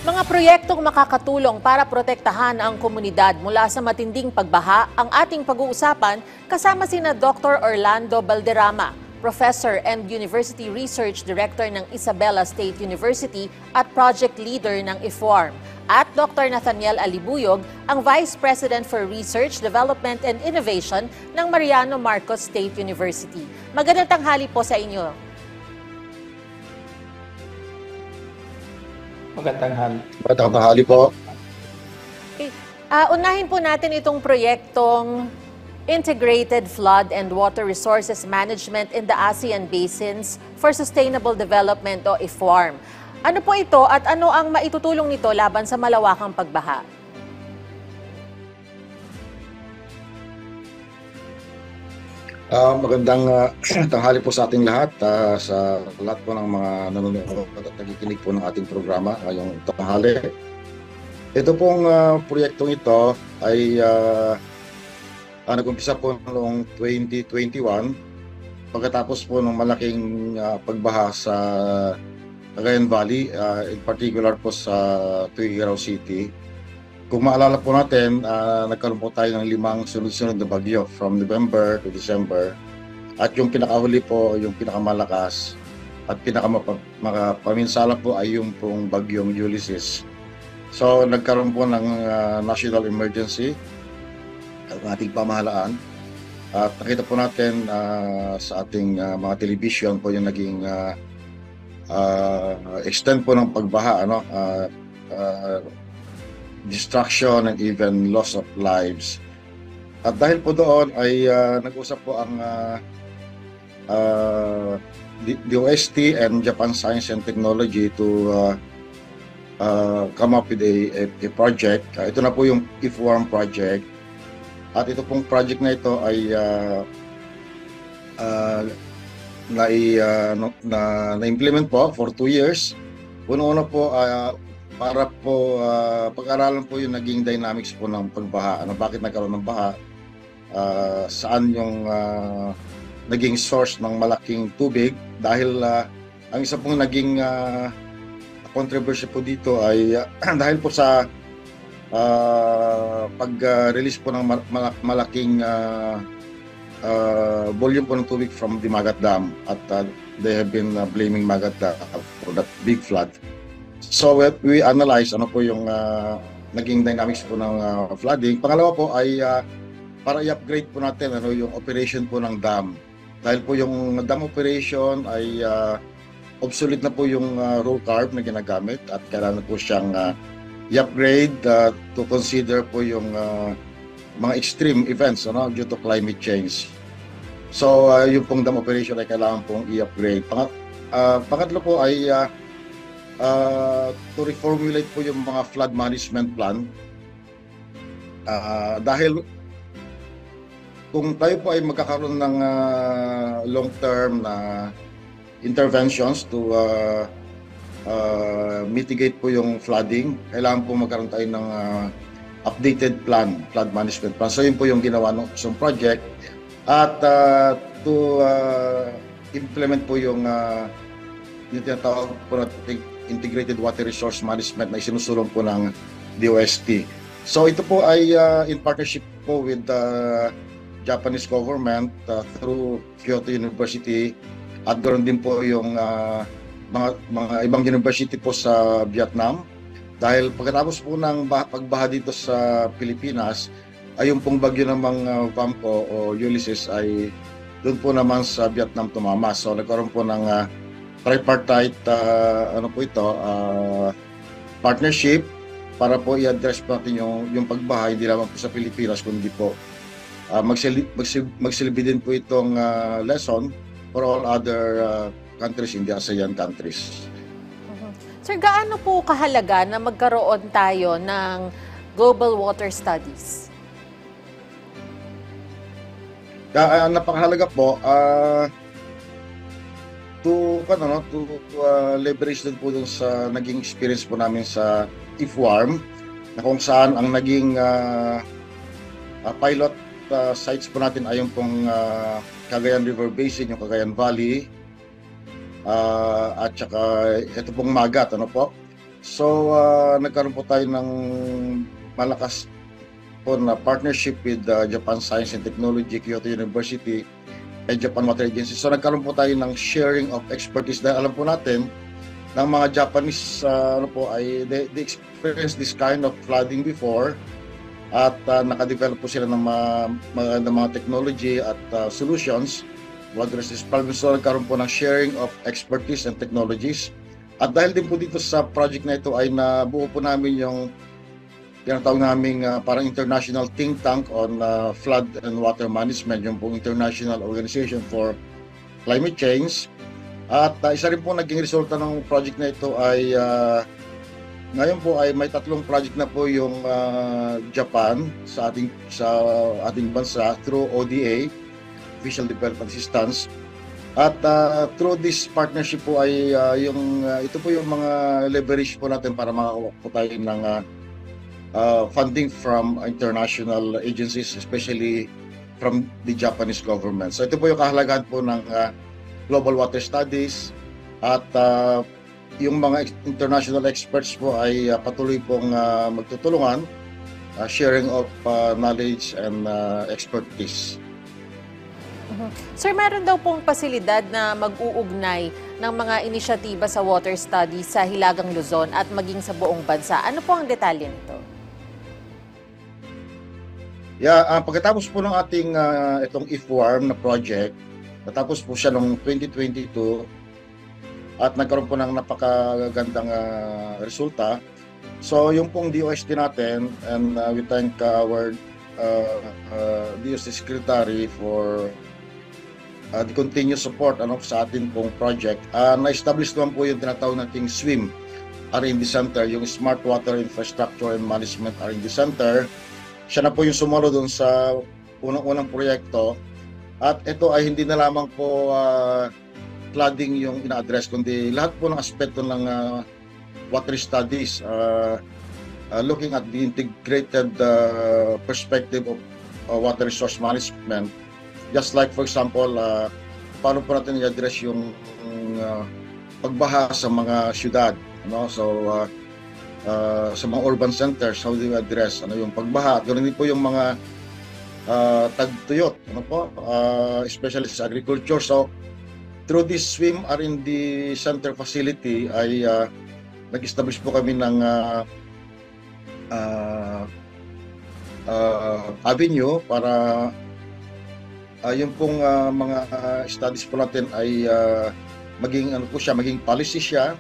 Mga proyektong makakatulong para protektahan ang komunidad mula sa matinding pagbaha ang ating pag-uusapan kasama sina Dr. Orlando Balderrama, Professor and University Research Director ng Isabela State University at Project Leader ng IFORM, at Dr. Nathaniel Alibuyog, ang Vice President for Research, Development and Innovation ng Mariano Marcos State University. Magandang tanghali po sa inyo. Magandang tanghali po. Okay. Unahin po natin itong proyektong Integrated Flood and Water Resources Management in the ASEAN Basins for Sustainable Development o IFORM. Ano po ito at ano ang maitutulong nito laban sa malawakang pagbaha? Magandang tanghali po sa ating lahat, sa lahat po ng mga nanonood at nakikinig po ng ating programa ngayong tanghali. Ito pong proyektong ito ay nag-umpisa po noong 2021 pagkatapos po ng malaking pagbaha sa Cagayan Valley, in particular po sa Tuguegarao City. Kung maalala po natin, nagkaroon po tayo ng 5 sunod-sunod na bagyo from November to December. At yung pinakahuli po, yung pinakamalakas at pinakamapaminsala po ay yung pong bagyong Ulysses. So nagkaroon po ng national emergency ang ating pamahalaan. At nakita po natin sa ating mga television po yung naging extent po ng pagbaha, destruction and even loss of lives. At dahil po doon ay nag-usap po ang DOST and Japan Science and Technology to come up with a project. Ito na po yung IFORM project. At ito pong project na ito ay na-implement po for 2 years. Una-una po para po pag-aralan po yung naging dynamics po ng pagbaha. Bakit nagkaroon ng baha? Saan yung naging source ng malaking tubig? Dahil ang isa pong naging controversy po dito ay dahil po sa pag-release po ng malaking volume po ng tubig from the Magat Dam. At they have been blaming Magat Dam for that big flood. So we analyze ano po yung naging dynamics po ng flooding. Pangalawa po ay para i-upgrade po natin yung operation po ng dam. Dahil po yung dam operation ay obsolete na po yung roll carb na ginagamit at kailangan po siyang i-upgrade to consider po yung mga extreme events due to climate change. So yung pong dam operation ay kailangan pong i-upgrade. Pangatlo po ay to reformulate po yung mga flood management plan. Dahil kung tayo po ay magkakaroon ng long-term na interventions to mitigate po yung flooding, kailangan po magkaroon tayo ng updated plan, flood management plan. So yun po yung ginawa ng isang project. At to implement po yung tinatawag po natin Integrated Water Resource Management na isinusulong po ng DOST. So ito po ay in partnership po with the Japanese government through Kyoto University at ganoon din po yung mga ibang university po sa Vietnam. Dahil pagkatapos po ng pagbaha dito sa Pilipinas, ay yung pong bagyo namang Vamco o Ulysses ay doon po naman sa Vietnam tumama. So nagkaroon po ng tripartite partnership para po i-address natin yung pagbaha hindi lamang po sa Pilipinas kundi po magsilbi din po itong lesson for all other countries in the ASEAN countries. Sir, gaano po kahalaga na magkaroon tayo ng global water studies? Napakahalaga po to leverage din po dun sa naging experience po namin sa IFORM na kung saan ang naging pilot sites po natin ay yung pong Cagayan River Basin, yung Cagayan Valley, at saka ito pong Magat, So, nagkaroon po tayo ng malakas po na partnership with Japan Science and Technology, Kyoto University, and Japan Water Agency. So, nagkaroon po tayo ng sharing of expertise dahil alam po natin ng mga Japanese they experienced this kind of flooding before at nakadevelop po sila ng mga technology at solutions to address this problem. So, nagkaroon po ng sharing of expertise and technologies. At dahil din po dito sa project na ito ay nabuo po namin yung tinatawag naming parang international think tank on flood and water management, yung pong International Organization for Climate Change. At isa rin po naging resulta ng project na ito ay ngayon po ay may 3 project na po yung Japan sa ating bansa through ODA, Official Development Assistance. At through this partnership po ay ito po yung mga leverage po natin para makakuha po tayo ng funding from international agencies, especially from the Japanese government. So ito po yung kahalagahan po ng global water studies at yung mga international experts po ay patuloy pong magtutulungan, sharing of knowledge and expertise. Sir, meron daw pong pasilidad na mag-uugnay ng mga inisyatiba sa water studies sa Hilagang Luzon at maging sa buong bansa. Ano po ang detalye nito? Pagkatapos po ng ating itong IFWARM na project, natapos po siya noong 2022 at nagkaroon po ng napakagandang resulta. So yung pong DOST natin, and we thank our DOST Secretary for the continuous support sa atin pong project. Na-establish naman po yung tinatawag nating SWIM R&D Center, yung Smart Water Infrastructure and Management R&D Center. Siya na po yung sumalo doon sa unang-unang proyekto. At ito ay hindi na lamang po flooding yung ina-address, kundi lahat po ng aspeto ng water studies, looking at the integrated perspective of water resource management. Just like, for example, paano po natin i-address yung pagbaha sa mga syudad. So, sa mga urban centers, how do you address yung pagbaha? Ganoon din po yung mga tagtuyot, especially sa agriculture. So, through this SWIM R&D Center facility ay nag-establish po kami ng avenue para yung pong mga studies po natin ay maging policy siya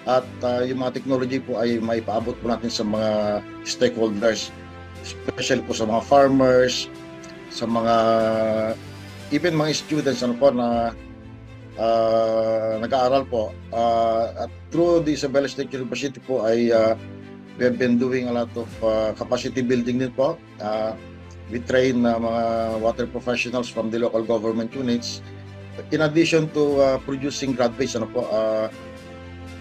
at yung mga technology po ay maipaabot po natin sa mga stakeholders, especially po sa mga farmers, sa mga even mga students na nag-aaral po. At through the Isabela State University po ay we have been doing a lot of capacity building din po. We train mga water professionals from the local government units. In addition to producing graduates,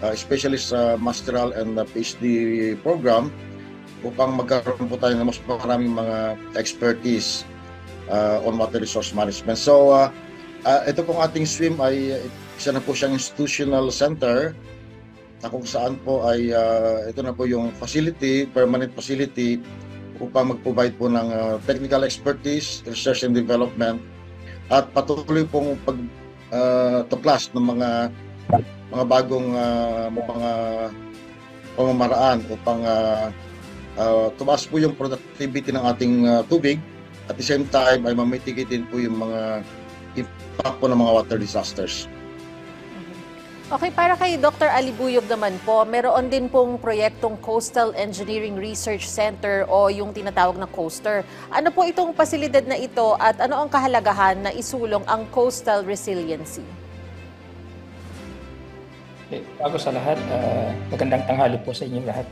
especially sa masteral and PhD program, upang magkaroon po tayo ng mas maraming mga expertise on water resource management. So, ito pong ating SWIM ay isa na po siyang institutional center na kung saan po ay ito na po yung facility, permanent facility upang mag-provide po ng technical expertise, research and development at patuloy pong pagtuklas ng mga bagong mga pamamaraan upang tumaas po yung productivity ng ating tubig. At the same time ay mamitigate din po yung mga impact po ng mga water disasters. Okay, para kay Dr. Alibuyog naman po, meron din pong proyektong Coastal Engineering Research Center o yung tinatawag na COASTER. Ano po itong pasilidad na ito at ano ang kahalagahan na isulong ang coastal resiliency? Okay, bago sa lahat, magandang tanghali po sa inyong lahat.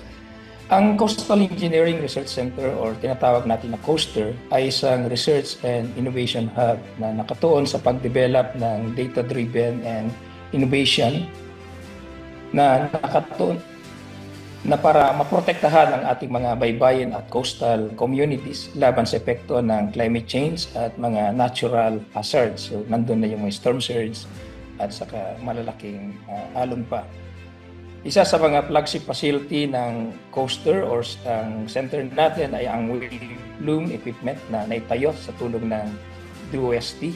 Ang Coastal Engineering Research Center or tinatawag natin na COASTER ay isang research and innovation hub na nakatuon sa pag-develop ng data-driven and innovation na nakatuon na para maprotektahan ang ating mga baybayin at coastal communities laban sa epekto ng climate change at mga natural hazards. So nandun na yung mga storm surge at saka malalaking alon pa. Isa sa mga flagship facility ng coaster or ang center natin ay ang wave loom equipment na naitayo sa tulong ng DOST.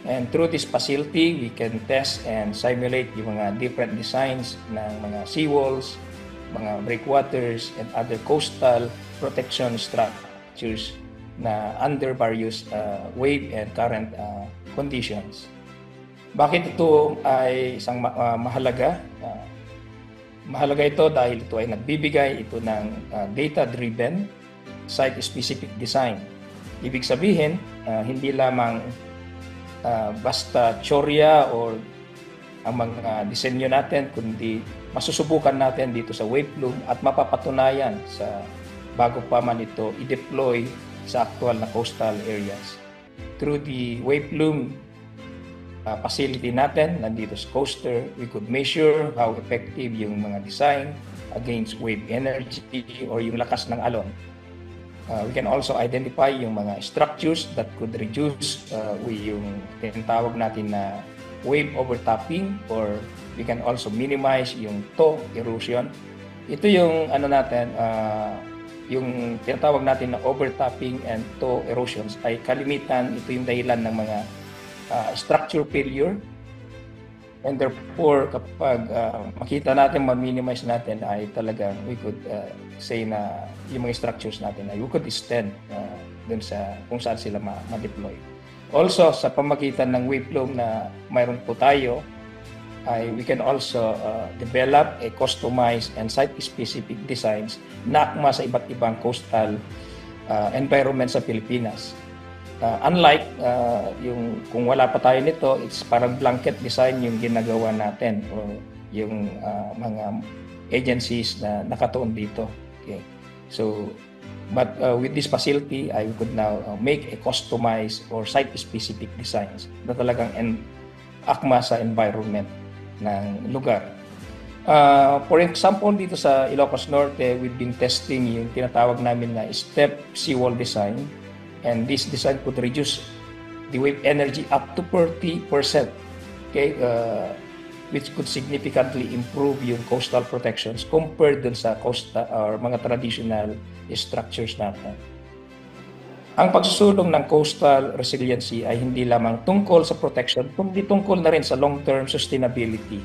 And through this facility, we can test and simulate yung mga different designs ng mga seawalls, mga breakwaters, and other coastal protection structures na under various wave and current conditions. Bakit ito ay isang mahalaga? Mahalaga ito dahil ito ay nagbibigay ito ng data-driven, site-specific design. Ibig sabihin, hindi lamang basta teorya o ang mga disenyo natin, kundi masusubukan natin dito sa wave loom at mapapatunayan sa bago pa man ito i-deploy sa actual na coastal areas. Through the wave loom facility natin, nandito sa coaster, we could measure how effective yung mga design against wave energy or yung lakas ng alon. We can also identify yung mga structures that could reduce yung tinatawag natin na wave overtopping, or we can also minimize yung toe erosion. Ito yung yung tinatawag natin na overtopping and toe erosions ay kalimitan, ito yung dahilan ng mga structure failure, and therefore kapag makita natin, ma-minimize natin, ay talagang we could say na yung mga structures natin ay we could extend dun sa kung saan sila ma-deploy. Also, sa pamagitan ng wave loom na mayroon po tayo, ay we can also develop a customized and site-specific designs na akma sa iba't ibang coastal environment sa Pilipinas. Unlike yung kung wala pa tayo nito, it's parang blanket design yung ginagawa natin o yung mga agencies na nakatuon dito. Okay. So, but with this facility, I could now make a customized or site-specific designs na talagang akma sa environment ng lugar. For example, dito sa Ilocos Norte, we've been testing yung tinatawag namin na step seawall design. And this design could reduce the wave energy up to 40%, okay, which could significantly improve yung coastal protections compared dun sa coastal or mga traditional structures natin. Ang pagsusulong ng coastal resiliency ay hindi lamang tungkol sa protection, kundi tungkol na rin sa long-term sustainability.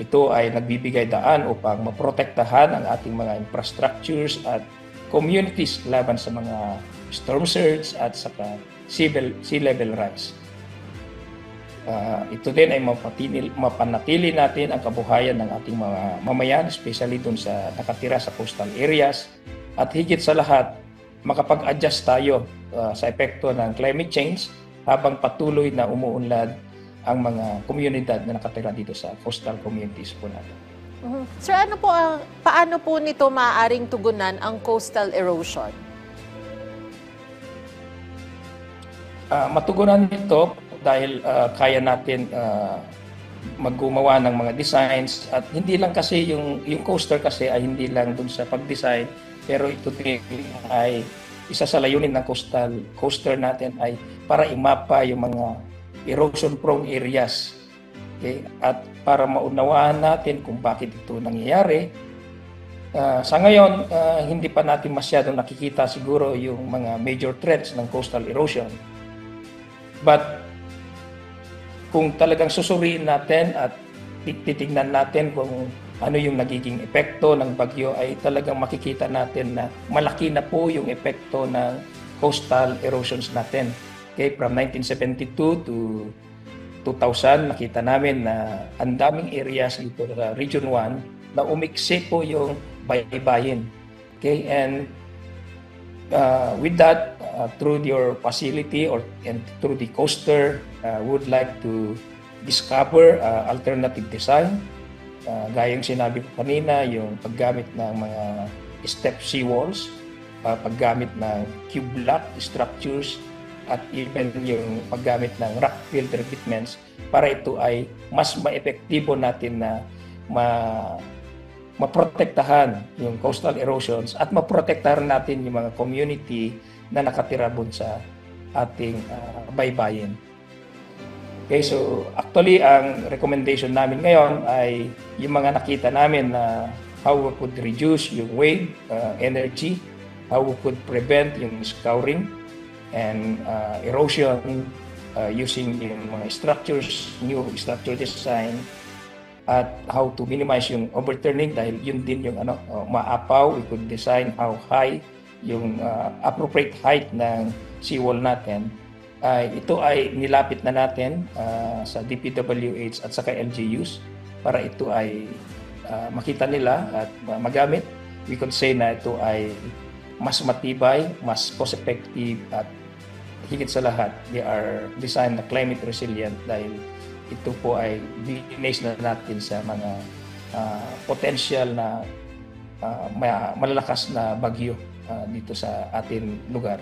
Ito ay nagbibigay daan upang maprotektahan ang ating mga infrastructures at communities laban sa mga storm surge at saka sea level rise. Ito din ay mapanatili natin ang kabuhayan ng ating mga mamayan, especially dun sa nakatira sa coastal areas, at higit sa lahat, makapag-adjust tayo sa epekto ng climate change habang patuloy na umuunlad ang mga komunidad na nakatira dito sa coastal communities po natin. Sir, paano po nito maaaring tugunan ang coastal erosion? Matugunan nito dahil kaya natin maggumawa ng mga designs, at hindi lang kasi yung coaster kasi ay hindi lang dun sa pag-design, pero ito ay isa sa layunin ng coaster natin ay para imapa yung mga erosion prone areas. Okay? At para maunawaan natin kung bakit ito nangyayari. Sa ngayon, hindi pa natin masyadong nakikita siguro yung mga major threats ng coastal erosion. But kung talagang susuriin natin at titignan natin kung ano yung nagiging epekto ng bagyo, ay talagang makikita natin na malaki na po yung epekto ng coastal erosions natin. Okay, from 1972 to 2000, nakita namin na ang daming areas dito sa Region 1 na umiksi po yung baybayin. Okay, and with that, through your facility and through the coaster, would like to discover alternative design. Gayang sinabi ko kanina, yung paggamit ng mga step seawalls, paggamit ng cube block structures, at even yung paggamit ng rock fill treatments para ito ay mas maepektibo natin na maprotektahan yung coastal erosions at maprotektahan natin yung mga community na nakatira dun sa ating baybayin. Okay, so actually ang recommendation namin ngayon ay yung mga nakita namin na how we could reduce yung wave energy, how we could prevent yung scouring and erosion using yung mga structures, new structure design, at how to minimize yung overturning dahil yun din yung maapaw. We could design how high yung appropriate height ng seawall natin. Ito ay nilapit na natin sa DPWH at saka LGUs para ito ay makita nila at magamit. We could say na ito ay mas matibay, mas cost-effective at higit sa lahat, they are designed na climate resilient dahil ito po ay binase na natin sa mga potential na malalakas na bagyo dito sa ating lugar.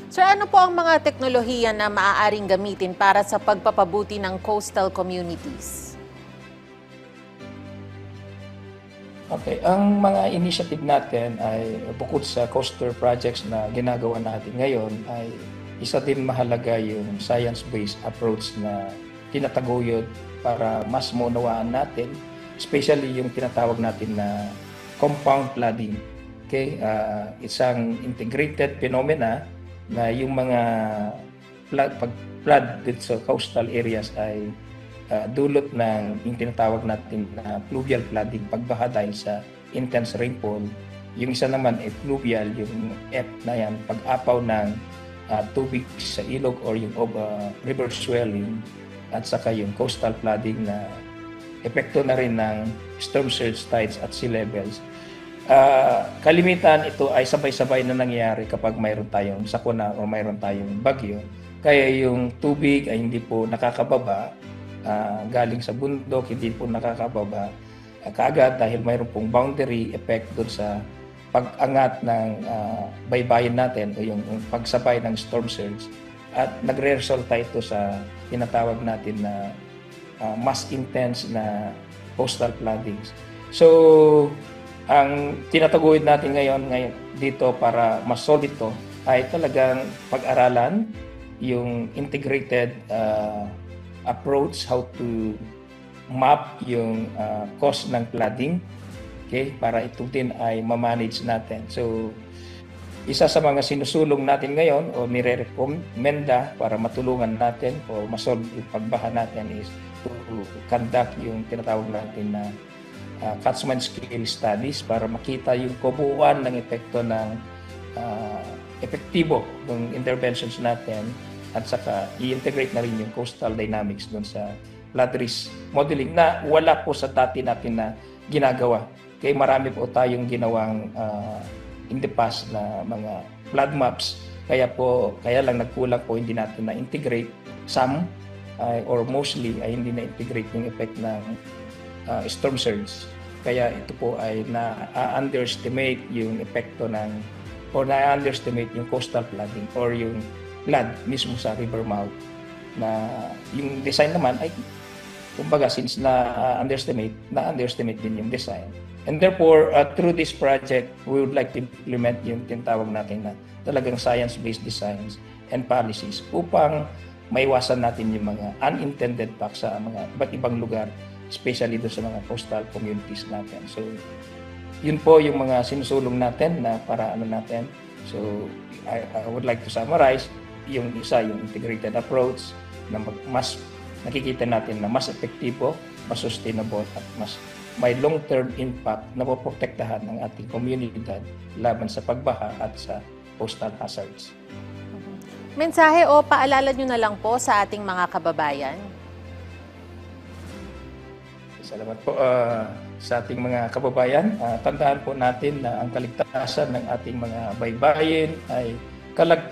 Sir, ano po ang mga teknolohiya na maaaring gamitin para sa pagpapabuti ng coastal communities? Okay, ang mga initiative natin ay bukod sa coastal projects na ginagawa natin ngayon ay isa din mahalaga yung science-based approach na tinataguyod para mas maunawaan natin, especially yung tinatawag natin na compound flooding. Okay, isang integrated phenomena na yung mga pag-flood dito sa coastal areas ay dulot ng yung tinatawag natin na pluvial flooding, pagbaha dahil sa intense rainfall. Yung isa naman ay fluvial, yung F na yan, pag-apaw ng tubig sa ilog or yung river swelling, at saka yung coastal flooding na epekto na rin ng storm surge tides at sea levels. Kalimitan ito ay sabay-sabay na nangyayari kapag mayroon tayong sakuna o mayroon tayong bagyo. Kaya yung tubig ay hindi po nakakababa, galing sa bundok, hindi po nakakababa kaagad dahil mayroon pong boundary effect doon sa pag-angat ng baybayin natin o yung pagsabay ng storm surge, at nagre-resulta ito sa tinatawag natin na mas intense na coastal floodings. So, ang tinataguyod natin ngayon dito para ma-solve ito ay talagang pag-aralan yung integrated approach, how to map yung cause ng flooding, okay, para ito din ay ma-manage natin. So, isa sa mga sinusulong natin ngayon o nire-recommenda para matulungan natin o ma-solve yung pagbaha natin is to conduct yung tinatawag natin na catchment scale studies para makita yung kabuuan ng epekto ng epektibo ng interventions natin, at saka i-integrate na rin yung coastal dynamics doon sa flood risk modeling na wala po sa dati natin na ginagawa. Kaya marami po tayong ginawang in the past na mga flood maps, kaya lang nagkulang po, hindi natin na-integrate some or mostly ay hindi na-integrate yung effect ng storm surge. Kaya ito po ay na-underestimate yung epekto ng o na-underestimate yung coastal flooding or yung flood mismo sa river mouth, na yung design naman ay kumbaga since na-underestimate din yung design. And therefore, through this project, we would like to implement yung tinatawag natin na talagang science-based designs and policies upang maiwasan natin yung mga unintended impacts sa mga iba't ibang lugar, especially doon sa mga coastal communities natin. So, yun po yung mga sinusulong natin na para natin. So, I would like to summarize yung isa, yung integrated approach na mas nakikita natin na mas epektibo, mas sustainable at mas may long-term impact na poprotektahan ng ating komunidad laban sa pagbaha at sa coastal hazards. Mensahe o paalala nyo na lang po sa ating mga kababayan. Salamat po sa ating mga kababayan. Tandaan po natin na ang kaligtasan ng ating mga baybayin ay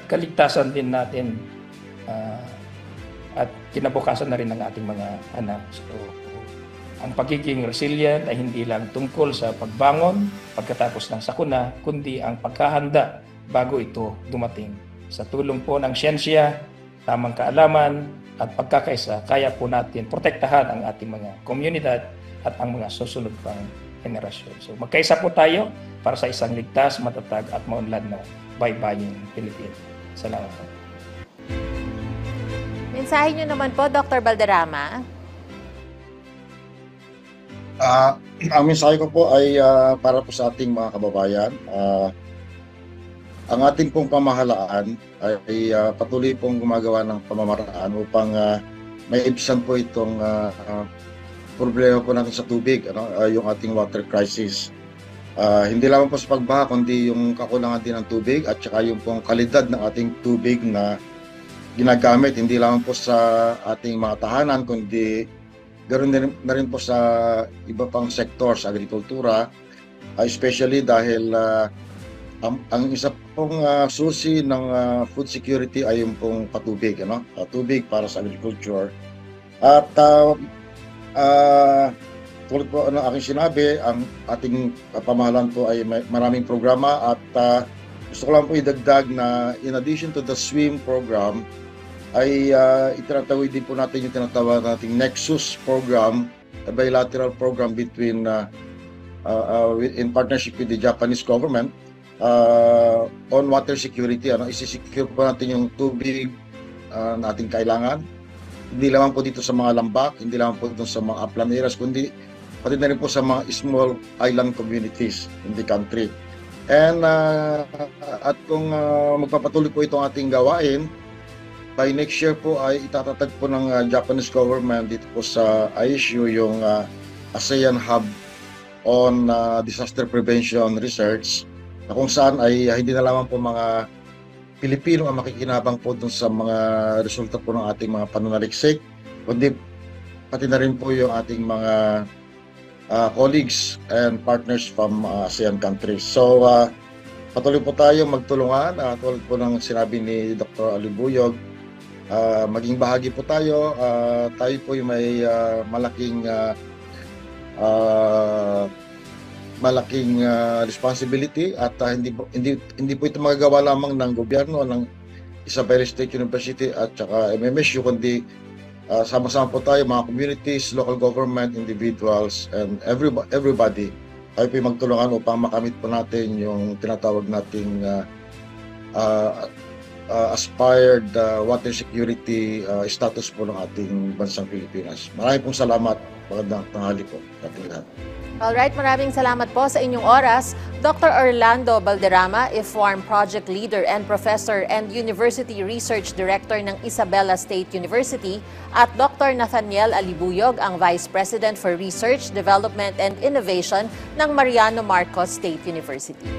kaligtasan din natin at kinabukasan na rin ng ating mga anak. So, ang pagiging resilient ay hindi lang tungkol sa pagbangon pagkatapos ng sakuna, kundi ang pagkahanda bago ito dumating. Sa tulong po ng siyensya, tamang kaalaman at pagkakaisa, kaya po natin protektahan ang ating mga komunidad at ang mga susunod pang henerasyon. So magkaisa po tayo para sa isang ligtas, matatag at maunlad na baybaying Pilipinas. Salamat po. mensahe nyo naman po, Dr. Balderrama? Ang mensahe ko po ay para po sa ating mga kababayan. Ang ating pong pamahalaan ay patuloy pong gumagawa ng pamamaraan upang maibsan po itong problema po natin sa tubig, yung ating water crisis. Hindi lamang po sa pagbaha, kundi yung kakulangan din ng tubig at saka yung pong kalidad ng ating tubig na ginagamit, hindi lamang po sa ating mga tahanan, kundi ganoon na rin po sa iba pang sektor sa agrikultura, especially dahil ang isa pong susi ng food security ay yung pong patubig, tubig para sa agriculture. At tulad po ng aking sinabi, ang ating pamahalaan po ay maraming programa at gusto ko lang po idagdag na in addition to the SWIM program, ay itinatawid din po natin yung tinatawag nating Nexus program, a bilateral program between in partnership with the Japanese government on water security. Isisecure po natin yung tubig na ating kailangan. Hindi lamang po dito sa mga lambak, hindi lamang po dito sa mga upland areas, kundi pati na rin po sa mga small island communities in the country. And at kung magpapatuloy po itong ating gawain, by next year po ay itatatag po ng Japanese government dito po sa ISU yung ASEAN Hub on Disaster Prevention Research, na kung saan ay hindi na lamang po mga Pilipino ang makikinabang po dun sa mga resulta po ng ating mga panunaliksik, kundi pati na rin po yung ating mga colleagues and partners from ASEAN countries. So patuloy po tayo magtulungan, tulad po ng sinabi ni Dr. Alibuyog, maging bahagi po tayo. Tayo po yung may malaking responsibility at hindi po ito magagawa lamang ng gobyerno, ng Isabela State University at saka MMSU, kundi sama-sama po tayo, mga communities, local government, individuals, and everybody. Tayo po yung magtulungan upang makamit po natin yung tinatawag nating aspired water security status po ng ating bansang Pilipinas. Maraming pong salamat. Magandang tanghali po sa ating lahat. Alright, maraming salamat po sa inyong oras. Dr. Orlando Balderrama, IFORM Project Leader and Professor and University Research Director ng Isabela State University, at Dr. Nathaniel Alibuyog, ang Vice President for Research, Development and Innovation ng Mariano Marcos State University.